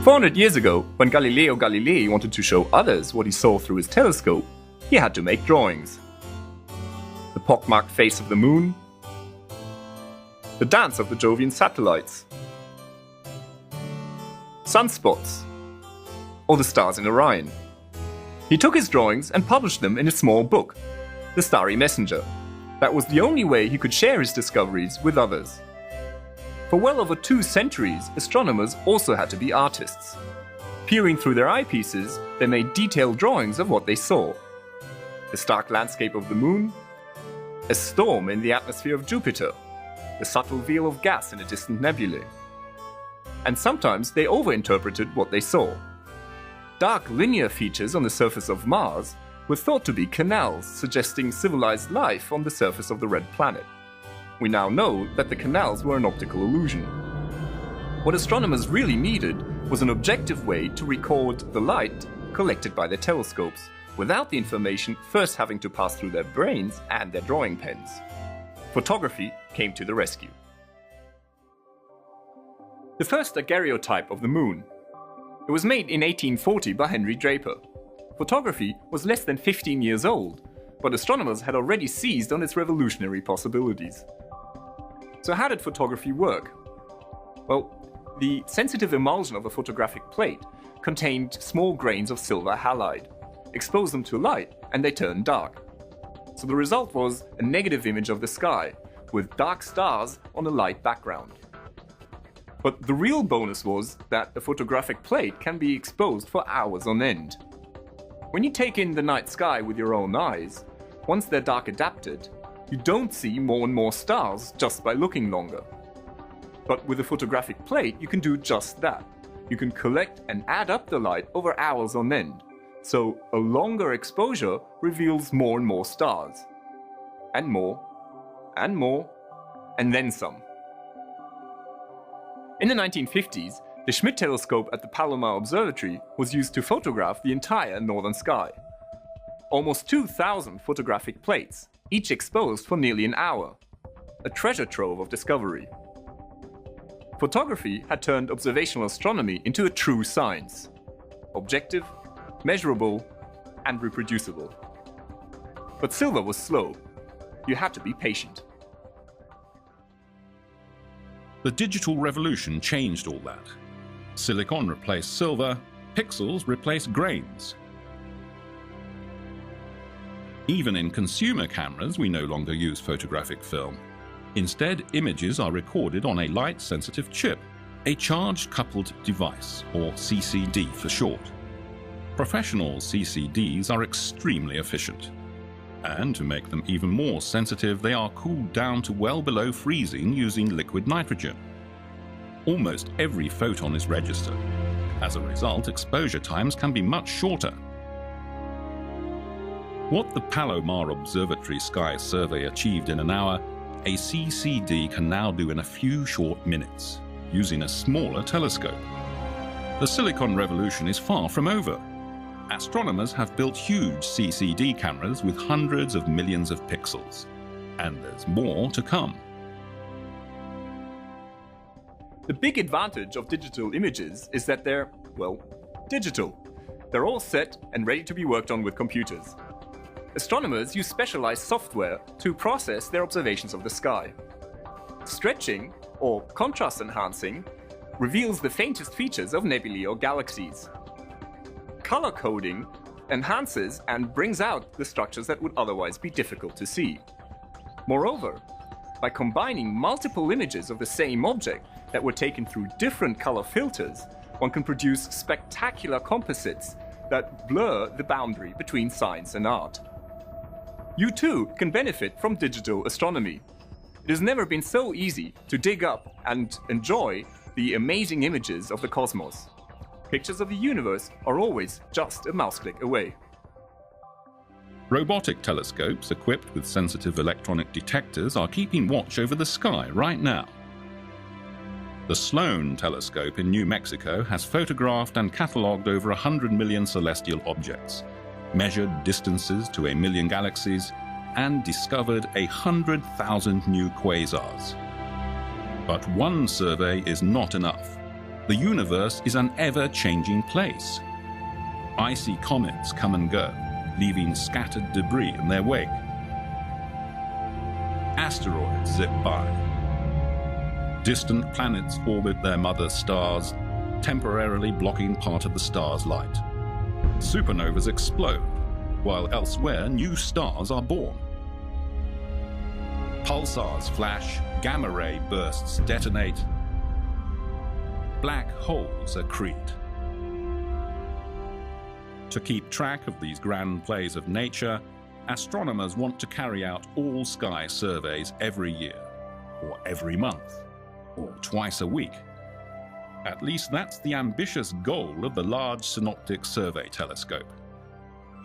400 years ago, when Galileo Galilei wanted to show others what he saw through his telescope, he had to make drawings. The pockmarked face of the moon, the dance of the Jovian satellites, sunspots, or the stars in Orion. He took his drawings and published them in a small book, The Starry Messenger. That was the only way he could share his discoveries with others. For well over 2 centuries, astronomers also had to be artists. Peering through their eyepieces, they made detailed drawings of what they saw. The stark landscape of the moon, a storm in the atmosphere of Jupiter, the subtle veil of gas in a distant nebulae. And sometimes they overinterpreted what they saw. Dark linear features on the surface of Mars were thought to be canals suggesting civilized life on the surface of the red planet. We now know that the canals were an optical illusion. What astronomers really needed was an objective way to record the light collected by their telescopes, without the information first having to pass through their brains and their drawing pens. Photography came to the rescue. The first daguerreotype of the moon. It was made in 1840 by Henry Draper. Photography was less than 15 years old, but astronomers had already seized on its revolutionary possibilities. So how did photography work? Well, the sensitive emulsion of a photographic plate contained small grains of silver halide. Expose them to light and they turned dark. So the result was a negative image of the sky, with dark stars on a light background. But the real bonus was that a photographic plate can be exposed for hours on end. When you take in the night sky with your own eyes, once they're dark adapted, you don't see more and more stars just by looking longer. But with a photographic plate, you can do just that. You can collect and add up the light over hours on end. So a longer exposure reveals more and more stars. And more, and more, and then some. In the 1950s, the Schmidt telescope at the Palomar Observatory was used to photograph the entire northern sky. Almost 2,000 photographic plates, each exposed for nearly an hour. A treasure trove of discovery. Photography had turned observational astronomy into a true science. Objective, measurable, and reproducible. But silver was slow. You had to be patient. The digital revolution changed all that. Silicon replaced silver, pixels replaced grains. Even in consumer cameras, we no longer use photographic film. Instead, images are recorded on a light-sensitive chip, a charge-coupled device, or CCD for short. Professional CCDs are extremely efficient. And to make them even more sensitive, they are cooled down to well below freezing using liquid nitrogen. Almost every photon is registered. As a result, exposure times can be much shorter. What the Palomar Observatory Sky Survey achieved in an hour, a CCD can now do in a few short minutes, using a smaller telescope. The silicon revolution is far from over. Astronomers have built huge CCD cameras with hundreds of millions of pixels. And there's more to come. The big advantage of digital images is that they're, well, digital. They're all set and ready to be worked on with computers. Astronomers use specialized software to process their observations of the sky. Stretching, or contrast enhancing, reveals the faintest features of nebulae or galaxies. Color coding enhances and brings out the structures that would otherwise be difficult to see. Moreover, by combining multiple images of the same object that were taken through different color filters, one can produce spectacular composites that blur the boundary between science and art. You too can benefit from digital astronomy. It has never been so easy to dig up and enjoy the amazing images of the cosmos. Pictures of the universe are always just a mouse click away. Robotic telescopes equipped with sensitive electronic detectors are keeping watch over the sky right now. The Sloan telescope in New Mexico has photographed and catalogued over 100 million celestial objects, measured distances to 1 million galaxies, and discovered 100,000 new quasars. But one survey is not enough. The universe is an ever-changing place. Icy comets come and go, leaving scattered debris in their wake. Asteroids zip by. Distant planets orbit their mother stars, temporarily blocking part of the star's light. Supernovas explode, while elsewhere new stars are born. Pulsars flash, gamma ray bursts detonate. Black holes accrete. To keep track of these grand plays of nature, astronomers want to carry out all-sky surveys every year, or every month, or twice a week. At least that's the ambitious goal of the Large Synoptic Survey Telescope.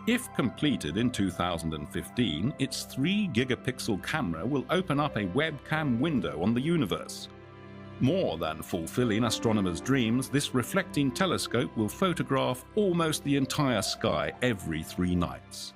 If completed in 2015, its 3-gigapixel camera will open up a webcam window on the universe. More than fulfilling astronomers' dreams, this reflecting telescope will photograph almost the entire sky every 3 nights.